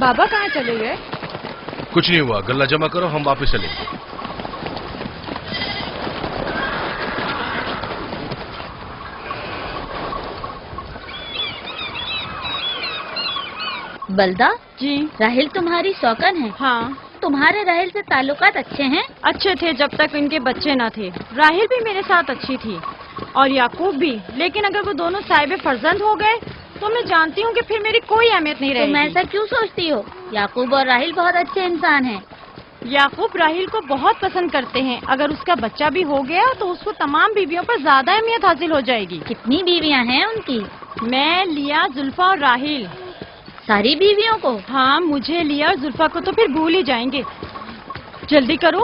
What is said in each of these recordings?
بابا کہاں چلے گئے؟ کچھ نہیں ہوا، غلہ جمع کرو، ہم واپس چلیں گے۔ بلدہ جی راہیل تمہاری سوکن ہے؟ ہاں تمہارے راہیل سے تعلقات اچھے ہیں؟ اچھے تھے جب تک ان کے بچے نہ تھے۔ راہیل بھی میرے ساتھ اچھی تھی اور یعقوب بھی، لیکن اگر وہ دونوں صاحب فرزند ہو گئے تو میں جانتی ہوں کہ پھر میری کوئی اہمیت نہیں رہے تم گی۔ ایسا کیوں سوچتی ہو؟ یعقوب اور راہیل بہت اچھے انسان ہیں۔ یعقوب راہیل کو بہت پسند کرتے ہیں، اگر اس کا بچہ بھی ہو گیا تو اس کو تمام بیویوں پر زیادہ اہمیت حاصل ہو جائے گی۔ کتنی بیویاں ہیں ان کی؟ میں، لیا، زلفا اور راہیل۔ ساری بیویوں کو؟ ہاں، مجھے، لیا اور زلفا کو تو پھر بھول ہی جائیں گے۔ جلدی کرو،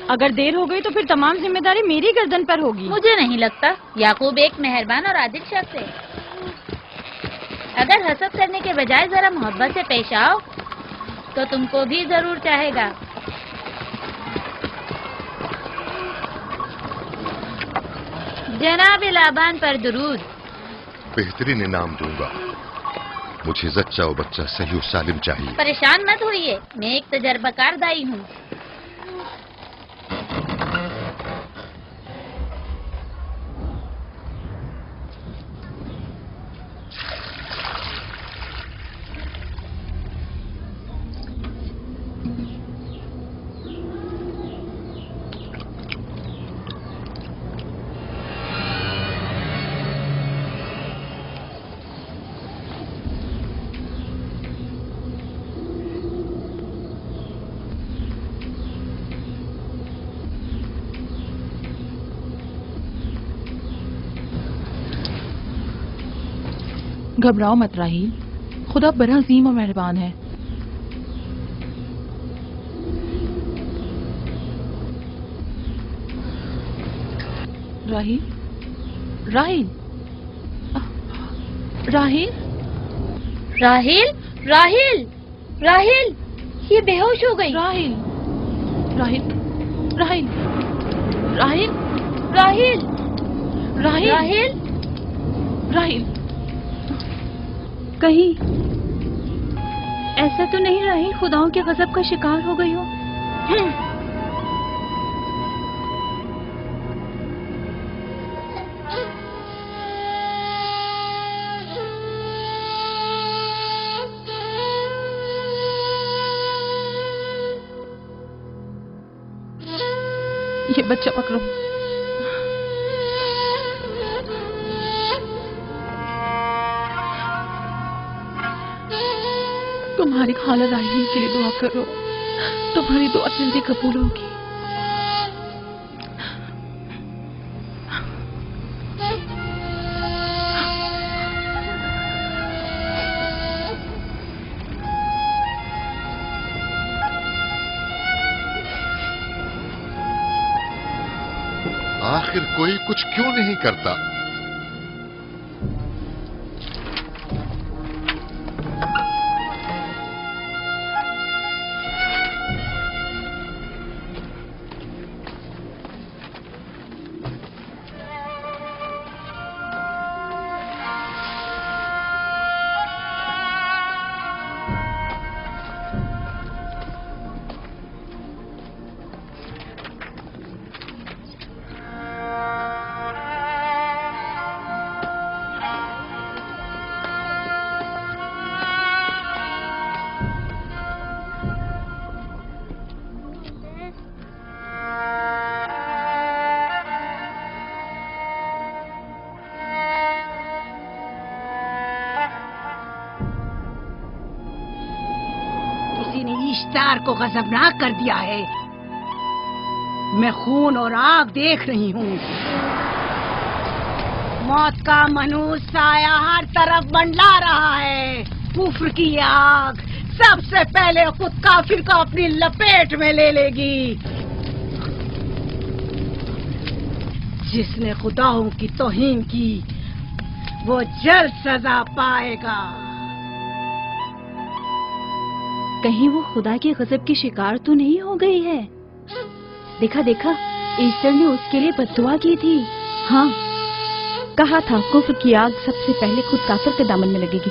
اگر دیر ہو گئی تو پھر تمام ذمہ داری میری گردن پر ہوگی۔ مجھے نہیں لگتا، یعقوب ایک مہربان اور عادل شخص ہے۔ اگر حسد کرنے کے بجائے ذرا محبت سے پیش آؤ تو تم کو بھی ضرور چاہے گا۔ جناب لابان پر درود۔ بہترین انعام دوں گا، مجھے زچہ و بچہ صحیح و سالم چاہیے۔ پریشان مت ہوئیے، میں ایک تجربہ کار دائی ہوں۔ گھبراؤ مت راہیل، خدا بڑا عظیم اور مہربان ہے۔ راہیل، راہیل، راہیل، راہیل، راہیل، راہیل، یہ بے ہوش ہو گئی۔ راہیل، راہیل، راہیل، راہیل، راہیل، راہیل، راہیل، راہیل، کہیں ایسا تو نہیں راہیل خداؤں کے غضب کا شکار ہو گئی ہو؟ یہ بچہ پکڑو۔ تمہاری خالہ راہیل کے لیے دعا کرو، تمہاری دعا جلدی قبول ہوگی۔ آخر کوئی کچھ کیوں نہیں کرتا؟ اشتار کو غضبناک کر دیا ہے۔ میں خون اور آگ دیکھ رہی ہوں۔ موت کا منحوس سایہ ہر طرف منڈلا رہا ہے۔ کفر کی آگ سب سے پہلے خود کافر کو اپنی لپیٹ میں لے لے گی۔ جس نے خداؤں کی توہین کی وہ جلد سزا پائے گا۔ کہیں وہ خدا کے غضب کی شکار تو نہیں ہو گئی ہے؟ دیکھا دیکھا، ایسٹر نے اس کے لیے بد دعا کی تھی۔ ہاں، کہا تھا کفر کی آگ سب سے پہلے خود کافر کے دامن میں لگے گی۔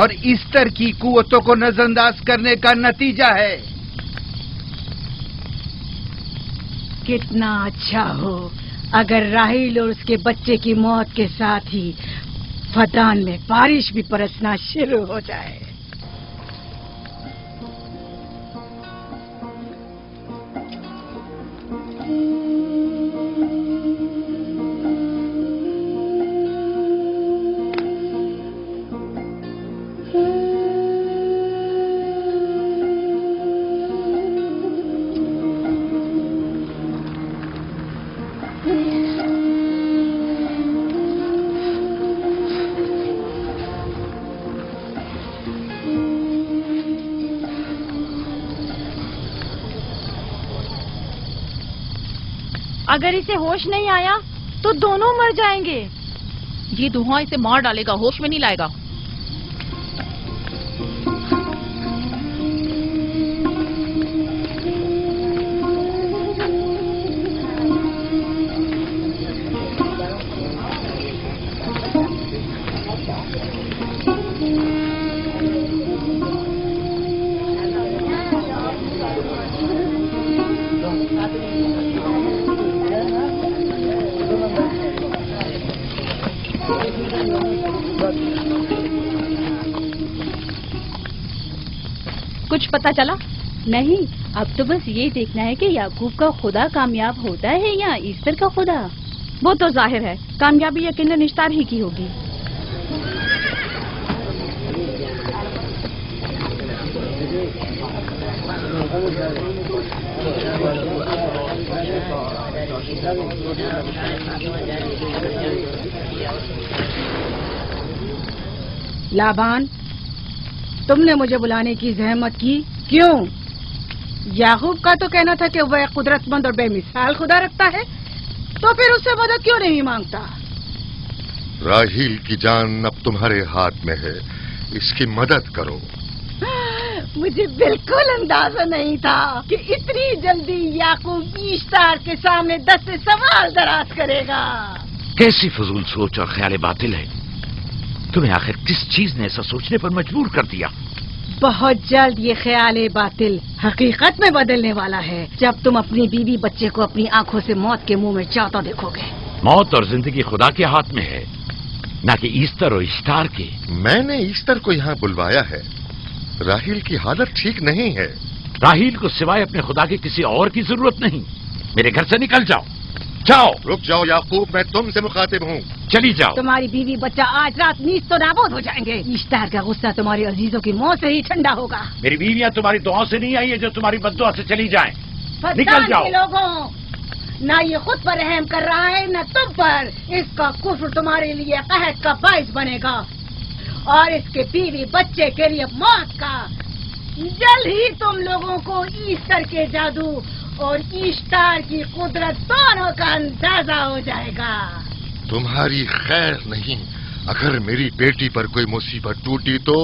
اور ایسٹر کی قوتوں کو نظر انداز کرنے کا نتیجہ ہے. کتنا اچھا ہو اگر راہیل اور اس کے بچے کی موت کے ساتھ ہی فدان میں بارش بھی برسنا شروع ہو جائے. اگر اسے ہوش نہیں آیا تو دونوں مر جائیں گے. یہ دھواں اسے مار ڈالے گا، ہوش میں نہیں لائے گا. کچھ پتا چلا؟ نہیں، اب تو بس یہ دیکھنا ہے کہ یعقوب کا خدا کامیاب ہوتا ہے یا ایسٹر کا خدا. وہ تو ظاہر ہے کامیابی یقیناً اشتار ہی کی ہوگی. لابان، تم نے مجھے بلانے کی زحمت کی کیوں؟ یعقوب کا تو کہنا تھا کہ وہ ایک قدرت مند اور بے مثال خدا رکھتا ہے، تو پھر اس سے مدد کیوں نہیں مانگتا؟ راہیل کی جان اب تمہارے ہاتھ میں ہے، اس کی مدد کرو. مجھے بالکل اندازہ نہیں تھا کہ اتنی جلدی یعقوب ایشتار کے سامنے 10 سوال دراز کرے گا. کیسی فضول سوچ اور خیال باطل ہے. تمہیں آخر کس چیز نے ایسا سوچنے پر مجبور کر دیا؟ بہت جلد یہ خیال باطل حقیقت میں بدلنے والا ہے جب تم اپنی بیوی بچے کو اپنی آنکھوں سے موت کے منہ میں جاتا دیکھو گے. موت اور زندگی خدا کے ہاتھ میں ہے، نہ کہ ایسٹر اور اشتار کے. میں نے ایسٹر کو یہاں بلوایا ہے. راہیل کی حالت ٹھیک نہیں ہے. راہیل کو سوائے اپنے خدا کے کسی اور کی ضرورت نہیں. میرے گھر سے نکل جاؤ. جاؤ. رک جاؤ یعقوب، میں تم سے مخاطب ہوں. چلی جاؤ. تمہاری بیوی بچہ آج رات نیز تو نابود ہو جائیں گے. ایشتار کا غصہ تمہارے عزیزوں کی موت سے ہی ٹھنڈا ہوگا. میری بیویاں تمہاری دعاؤں سے نہیں آئی ہے جو تمہاری بد دعا سے چلی جائیں. فدان نکل جاؤ. کے لوگوں، نہ یہ خود پر رحم کر رہا ہے نہ تم پر. اس کا کفر تمہارے لیے قحط کا باعث بنے گا اور اس کے بیوی بچے کے لیے موت کا. جلد ہی تم لوگوں کو ایسٹر کے جادو اور ایشتار کی قدرت دونوں کا اندازہ ہو جائے گا. تمہاری خیر نہیں. اگر میری بیٹی پر کوئی مصیبت ٹوٹی تو